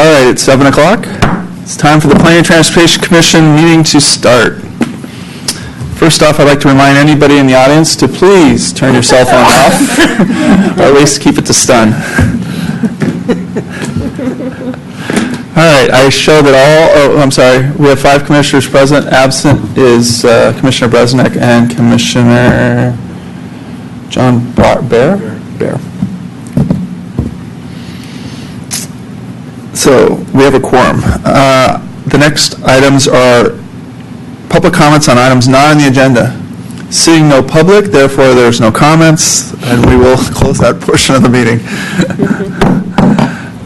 All right, it's 7 o'clock. It's time for the Planning and Transportation Commission meeting to start. First off, I'd like to remind anybody in the audience to please turn your cell phone off, or at least keep it to stun. All right, I show that we have 5 commissioners present. Absent is Commissioner Bresnick and Commissioner John Bear. So we have a quorum. The next items are public comments on items not on the agenda. Seeing no public, therefore there's no comments, and we will close that portion of the meeting.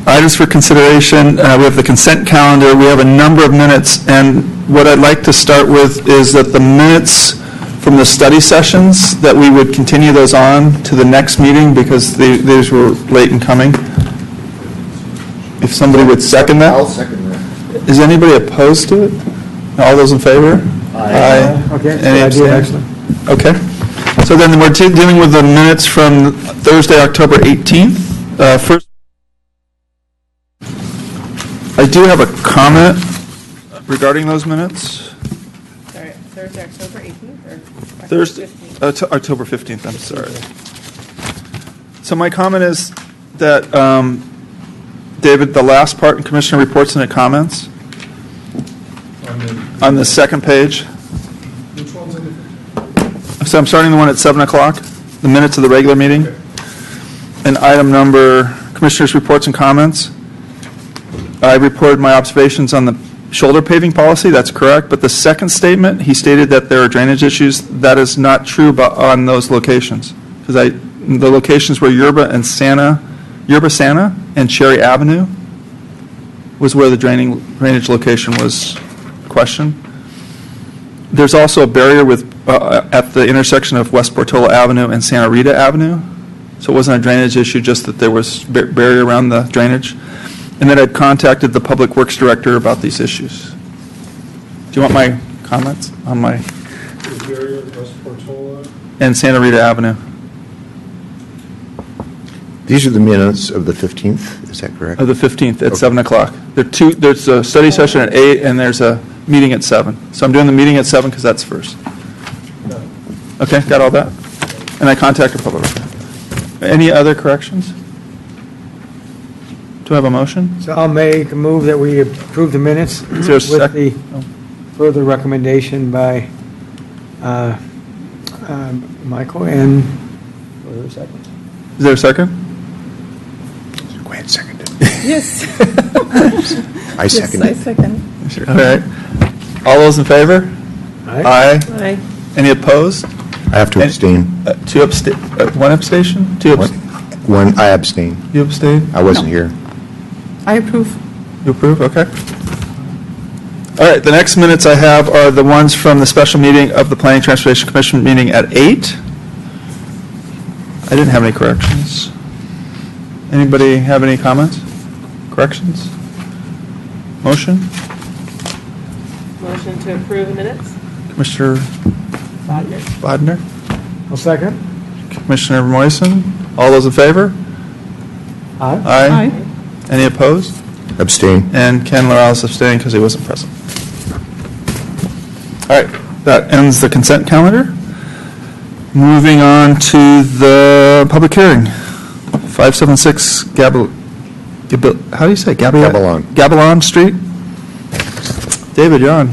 Items for consideration, we have the consent calendar. We have a number of minutes, and what I'd like to start with is that the minutes from the study sessions, that we would continue those on to the next meeting because these were late in coming. If somebody would second that? I'll second that. Is anybody opposed to it? All those in favor? Aye. Okay, Any abstentions? Okay. So then we're dealing with the minutes from Thursday, October 18th. First, I do have a comment regarding those minutes. Sorry, Thursday, October 18th or Thursday, 15th? October 15th, I'm sorry. So my comment is that, David, the last part in Commissioner reports and comments, on the second page. Which one's in it? So I'm starting the one at 7 o'clock, the minutes of the regular meeting. And item number, Commissioners' reports and comments. I reported my observations on the shoulder paving policy, that's correct, but the second statement, he stated that there are drainage issues. That is not true on those locations. Because the locations were Yerba Santa, and Cherry Avenue was where the drainage location was questioned. There's also a barrier at the intersection of West Portola Avenue and Santa Rita Avenue. So it wasn't a drainage issue, just that there was barrier around the drainage. And then I'd contacted the Public Works Director about these issues. Do you want my comments on my... The barrier at West Portola. And Santa Rita Avenue. These are the minutes of the 15th, is that correct? Of the 15th at Okay. 7 o'clock. There's a study session at 8 and there's a meeting at 7. So I'm doing the meeting at 7 because that's first. Okay, got all that? And I contacted Public Works. Any other corrections? Do I have a motion? So I'll make a move that we approve the minutes Is there a with sec- the further recommendation by Michael and, was there a second? Is there a second? Go ahead, second it. Yes. I second Yes, I it. second. All right. All those in favor? Aye. Aye. Aye. Any opposed? I have to abstain. One abstention? I abstain. You abstain? I wasn't here. I approve. You approve? Okay. All right, the next minutes I have are the ones from the special meeting of the Planning and Transportation Commission meeting at 8. I didn't have any corrections. Anybody have any comments? Corrections? Motion? Motion to approve the minutes? Commissioner Bodner? I'll second. Commissioner Moisen? All those in favor? Aye. Aye. Any opposed? Abstain. And Ken Lorales abstaining because he wasn't present. All right, that ends the consent calendar. Moving on to the public hearing. 576 how do you say it? Gabalon. Gabalon Street. David, you're on.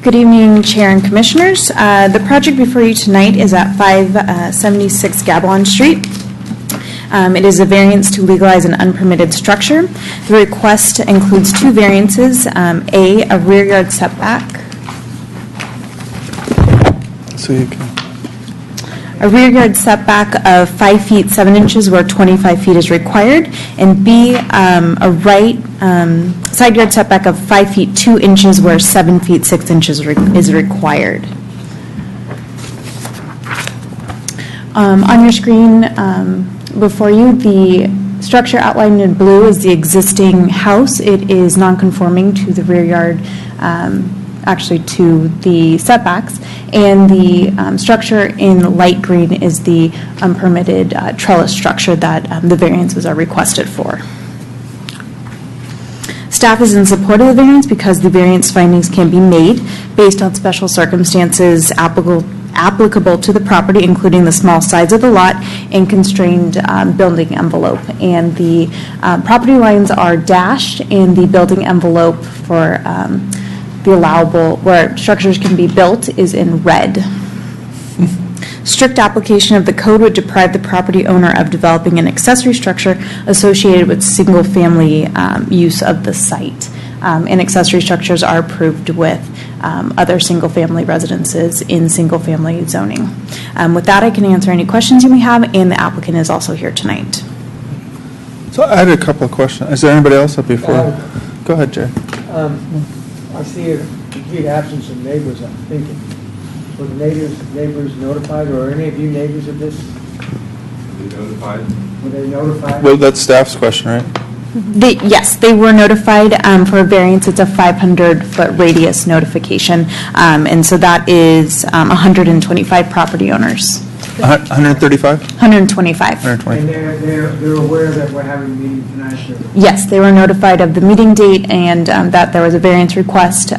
Good evening, Chair and Commissioners. The project before you tonight is at 576 Gabalon Street. It is a variance to legalize an unpermitted structure. The request includes 2 variances, a rear yard setback. So you can. A rear yard setback of 5 feet 7 inches where 25 feet is required, and B, a right side yard setback of 5 feet 2 inches where 7 feet 6 inches is required. On your screen before you, the structure outlined in blue is the existing house. It is non-conforming to the rear yard actually to the setbacks, and the structure in light green is the unpermitted trellis structure that the variances are requested for. Staff is in support of the variance because the variance findings can be made based on special circumstances applicable to the property, including the small size of the lot and constrained building envelope. And the property lines are dashed, and the building envelope for the allowable, where structures can be built, is in red. Strict application of the code would deprive the property owner of developing an accessory structure associated with single-family use of the site. And accessory structures are approved with other single-family residences in single-family zoning. With that, I can answer any questions you may have, and the applicant is also here tonight. So I had a couple of questions. Is there anybody else up before? Go ahead, Jay. I see a complete absence of neighbors, I'm thinking. Were the neighbors notified, or any of you neighbors of this? Were they notified? Well, that's staff's question, right? Yes, they were notified for a variance. It's a 500-foot radius notification, and so that is 125 property owners. 135? 125. 120. And they're aware that we're having a meeting tonight? Yes, they were notified of the meeting date and that there was a variance request.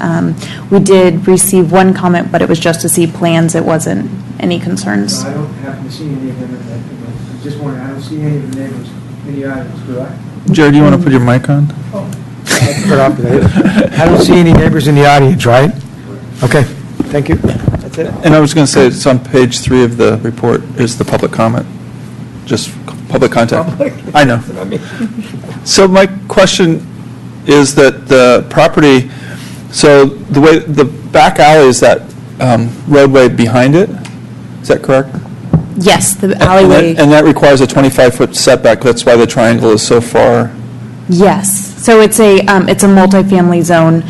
We did receive one comment, but it was just to see plans. It wasn't any concerns. I don't happen to see any of them. I just wondering, I don't see any of the neighbors in the audience, do I? Jared, do you want to put your mic on? I don't see any neighbors in the audience, right? Okay, thank you. That's it. And I was going to say, it's on page 3 of the report, is the public comment, just public contact. I know. So my question is that the property, so the way, the back alley is that roadway behind it? Is that correct? Yes, the alleyway. And that requires a 25-foot setback, that's why the triangle is so far. Yes, so it's a multifamily zone.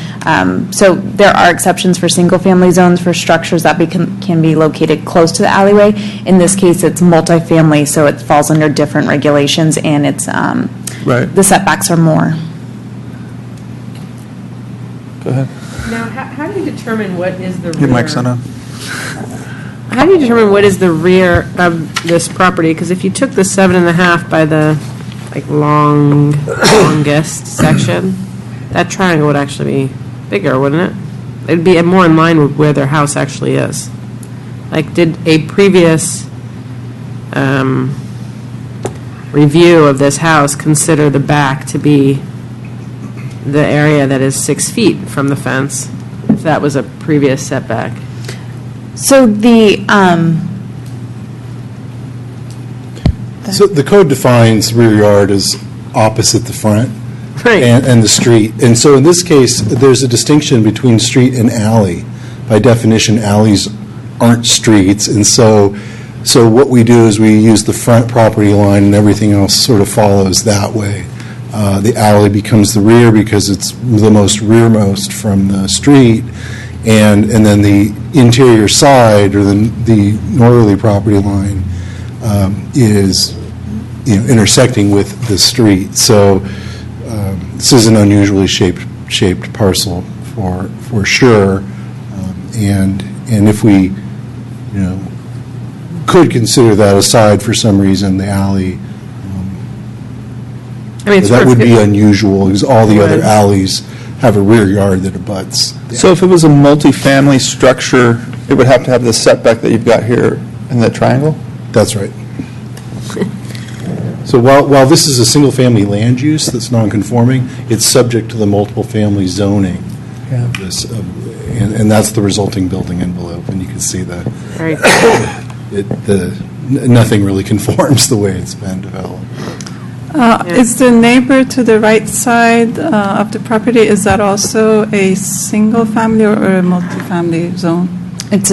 So there are exceptions for single-family zones for structures that can be located close to the alleyway. In this case, it's multifamily, so it falls under different regulations, and it's Right. the setbacks are more. Go ahead. Now, how do you determine what is the rear? Your mic's not on. How do you determine what is the rear of this property? Because if you took the 7.5 by the, longest section, that triangle would actually be bigger, wouldn't it? It'd be more in line with where their house actually is. Did a previous review of this house consider the back to be the area that is 6 feet from the fence, if that was a previous setback? So So the code defines rear yard as opposite the front Right. and the street. And so in this case, there's a distinction between street and alley. By definition, alleys aren't streets. And so what we do is we use the front property line, and everything else sort of follows that way. The alley becomes the rear because it's the most rearmost from the street. And then the interior side, or the northerly property line, is intersecting with the street. So this is an unusually shaped parcel for sure. And if we could consider that aside for some reason, the alley, that would be unusual because all the other alleys have a rear yard that abuts. So if it was a multifamily structure, it would have to have the setback that you've got here in the triangle? That's right. So while this is a single-family land use that's non-conforming, it's subject to the multiple family zoning. Yeah. And that's the resulting building envelope, and you can see that Right. nothing really conforms the way it's been developed. Is the neighbor to the right side of the property, is that also a single-family or a multifamily zone? it's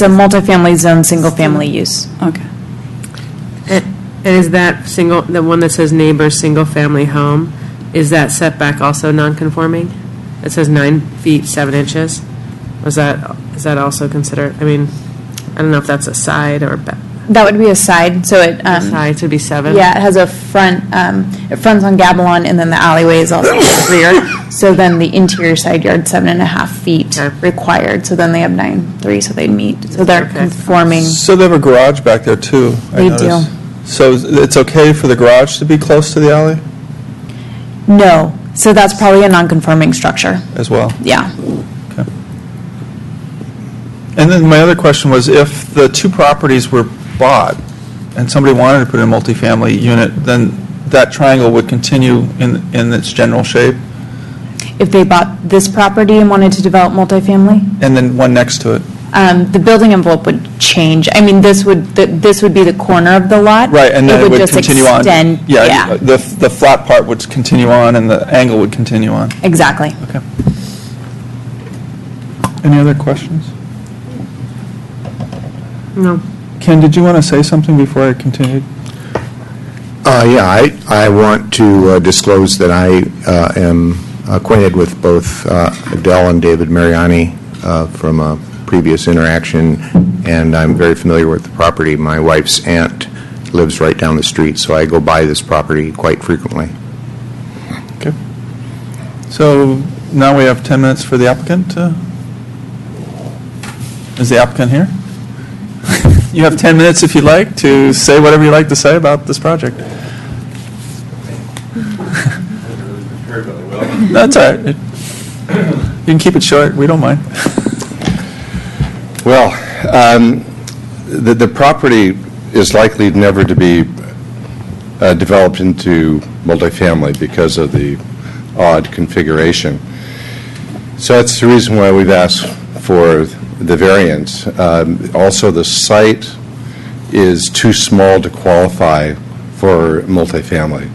a multifamily zone, single-family use. Okay. And is that the one that says neighbor, single-family home, is that setback also non-conforming? It says 9 feet, 7 inches. Is that also considered, I don't know if that's a side or back. That would be a side, so it, Side to be 7? yeah, it has a front, it fronts on Gabalon, and then the alleyway is also the rear. So then the interior side yard, 7.5 feet Okay. required, so then they have 9.3, so they'd meet. So they're Okay. conforming. So they have a garage back there, too, I They noticed. do. So it's okay for the garage to be close to the alley No, so that's probably a non-conforming structure, as well? yeah. And then my other question was, if the two properties were bought and somebody wanted to put in a multifamily unit, then that triangle would continue in its general shape, If they bought this property and wanted to develop multifamily, and then one next to it? the building envelope would change. I mean, this would be the corner of the lot. Right, and then it would just continue on. extend- Yeah, The flat part would continue on, and the angle would continue on. exactly. Okay. Any other questions? No. Ken, did you want to say something before I continued? Yeah, I want to disclose that I am acquainted with both Adele and David Mariani from a previous interaction, and I'm very familiar with the property. My wife's aunt lives right down the street, so I go by this property quite frequently. Okay. So now we have 10 minutes for the applicant. Is the applicant here? You have 10 minutes if you'd like to say whatever you'd like to say about this project. That's all right. You can keep it short. We don't mind. Well, the property is likely never to be developed into multifamily because of the odd configuration. So that's the reason why we've asked for the variance. Also, the site is too small to qualify for multifamily.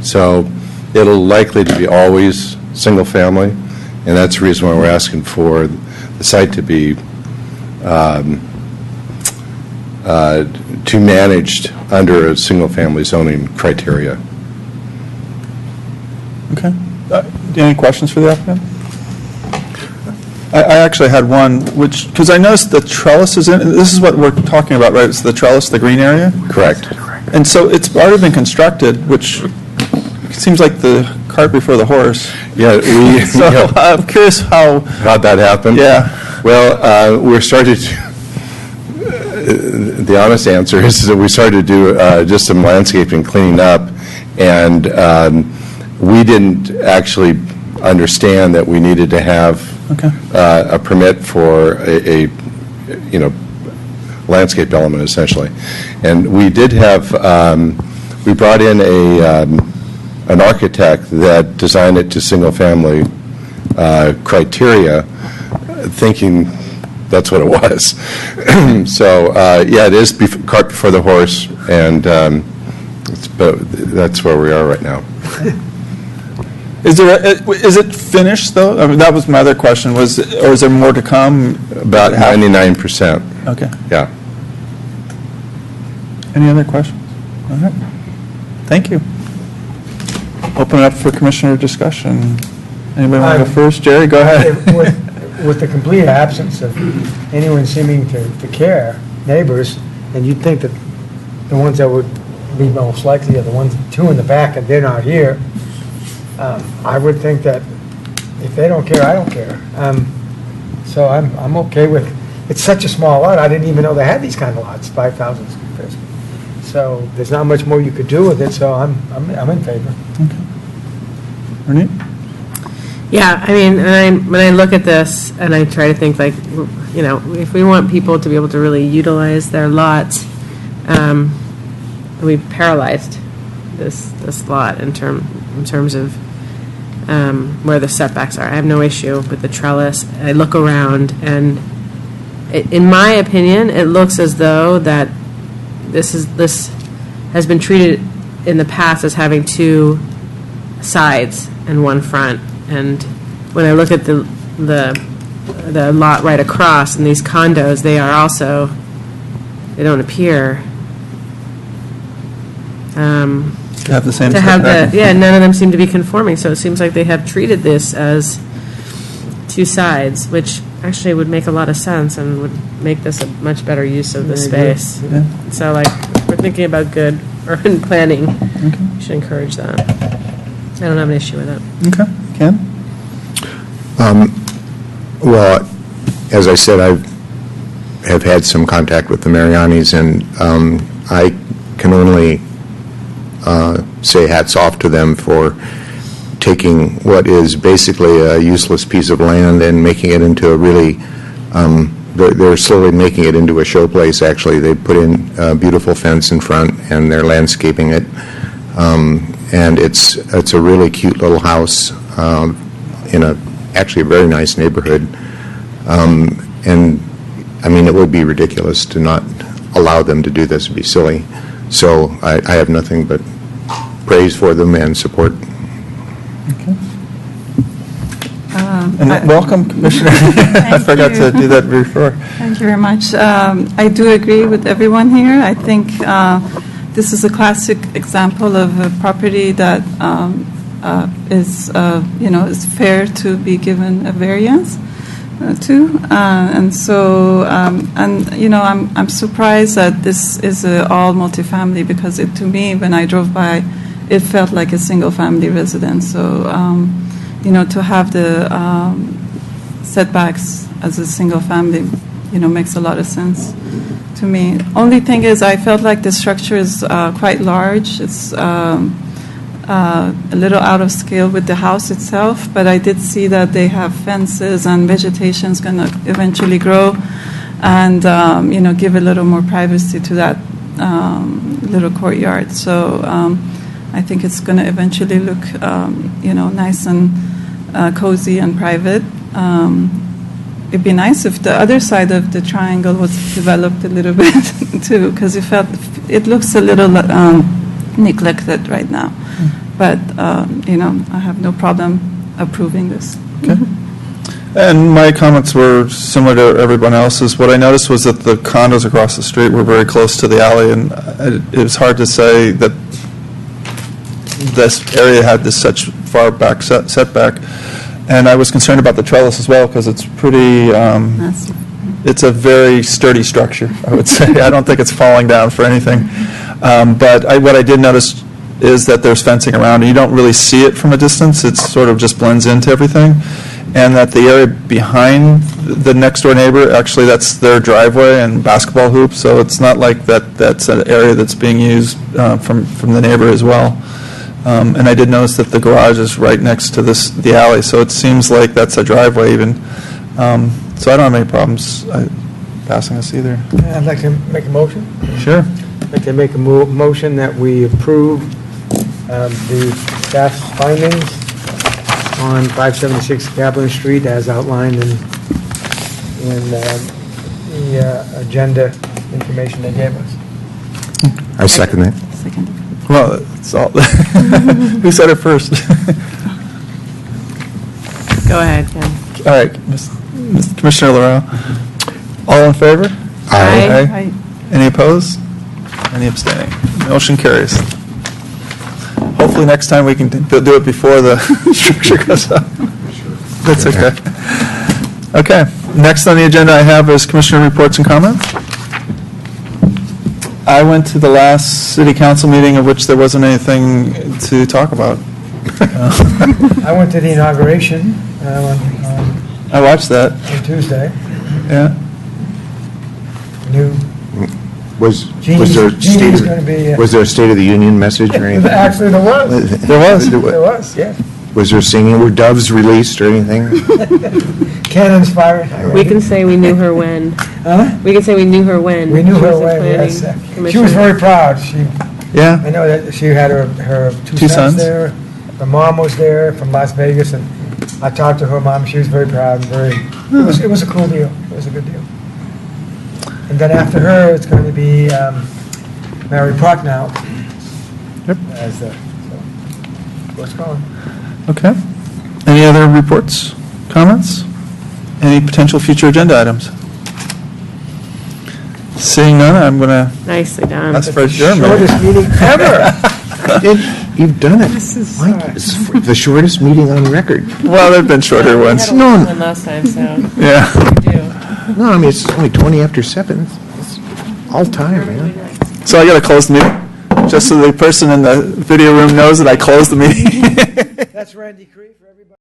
So it'll likely to be always single-family, and that's the reason why we're asking for the site to be to managed under a single-family zoning criteria. Okay. Any questions for the applicant? I actually had one, because I noticed the trellis is in, this is what we're talking about, right? It's the trellis, the green area? Correct. And so it's already been constructed, which seems like the cart before the horse. Yeah, So I'm curious how, how'd that happen? yeah, Well, we're starting to, the honest answer is that we started to do just some landscaping cleaning up, and we didn't actually understand that we needed to have okay. a permit for a landscape element, essentially. And we did have, we brought in an architect that designed it to single-family criteria, thinking that's what it was. So, yeah, it is cart before the horse, and but that's where we are right now. Is it finished, though? I mean, that was my other question, or is there more to come? About 99%, Okay. yeah. Any other questions? All right. Thank you. Open it up for commissioner discussion. Anybody want to go first? Jerry, go ahead. With the complete absence of anyone seeming to care, neighbors, and you'd think that the ones that would be most likely are the ones, two in the back, and they're not here, I would think that if they don't care, I don't care. So I'm okay with, it's such a small lot, I didn't even know they had these kind of lots, 5,000 square feet. So there's not much more you could do with it, so I'm in favor. Renee? Yeah, I mean, when I look at this and I try to think like, if we want people to be able to really utilize their lots, we've paralyzed this lot in terms of where the setbacks are. I have no issue with the trellis. I look around and in my opinion, it looks as though that this has been treated in the past as having two sides and one front. And when I look at the lot right across and these condos, they don't appear To have the same to have setback? none of them seem to be conforming. So it seems like they have treated this as two sides, which actually would make a lot of sense and would make this a much better use of the space. Yeah. So like, if we're thinking about good urban planning, we should encourage that. I don't have an issue with it. Okay. Ken? Well, as I said, I have had some contact with the Marianis, and I can only say hats off to them for taking what is basically a useless piece of land and making it into a really, they're slowly making it into a showplace, actually. They put in a beautiful fence in front, and they're landscaping it. And it's a really cute little house in actually a very nice neighborhood. And, I mean, it would be ridiculous to not allow them to do this. It'd be silly. So I have nothing but praise for them and support. And welcome, Commissioner. I forgot to do that before. Thank you very much. I do agree with everyone here. I think this is a classic example of a property that is fair to be given a variance to. And so, I'm surprised that this is all multifamily, because to me, when I drove by, it felt like a single-family residence. So, to have the setbacks as a single family, makes a lot of sense to me. Only thing is, I felt like the structure is quite large. It's a little out of scale with the house itself, but I did see that they have fences and vegetation is going to eventually grow and, give a little more privacy to that little courtyard. So I think it's going to eventually look, nice and cozy and private. It'd be nice if the other side of the triangle was developed a little bit too, because it looks a little neglected right now. But I have no problem approving this. Okay. And my comments were similar to everyone else's. What I noticed was that the condos across the street were very close to the alley, and it was hard to say that this area had this such far back setback. And I was concerned about the trellis as well, because it's pretty, it's a very sturdy structure, I would say. I don't think it's falling down for anything. But what I did notice is that there's fencing around, and you don't really see it from a distance. It sort of just blends into everything. And that the area behind the next-door neighbor, actually, that's their driveway and basketball hoop, so it's not like that's an area that's being used from the neighbor as well. And I did notice that the garage is right next to the alley, so it seems like that's a driveway even. So I don't have any problems passing this either. I'd like to make a motion. Sure. I'd like to make a motion that we approve the staff's findings on 576 Kaplan Street as outlined in the agenda information they gave us. I second that. Second. Well, it's all, who said it first? Go ahead, Ken. All right, Commissioner Leroux. All in favor? Aye. Any opposed? Any abstaining? Motion carries. Hopefully next time we can do it before the structure goes up. That's okay. Okay, next on the agenda I have is Commissioner reports and comments. I went to the last city council meeting of which there wasn't anything to talk about. I went to the inauguration I watched that, on Tuesday. yeah. New Was Gene's going to be... was there a State of the Union message or anything? Actually, there was. There was. There was, yeah. Was there singing? Were doves released or anything? Cannons fired. We can say we knew her when. Huh? We can say we knew her when. We knew she her was the when, planning yes. She commissioner. was very proud. Yeah, I know that she had her two Two sons sons. there. Her mom was there from Las Vegas, and I talked to her mom. She was very proud and it was a cool deal. It was a good deal. And then after her, it's going to be Mary Prochnow. Yep. As the, so, what's going? okay. Any other reports, comments? Any potential future agenda items? Seeing none, I'm going to Nicely done. ask for adjournment. Shortest meeting ever. You've done it. Mike, it's the shortest meeting on record. Well, there've been shorter ones. We had a long one last time, so Yeah. we do. No, I mean, it's only 20 after 7. It's all time, man. So I got to close the meeting, just so the person in the video room knows that I closed the meeting. That's Randy Cree for everybody.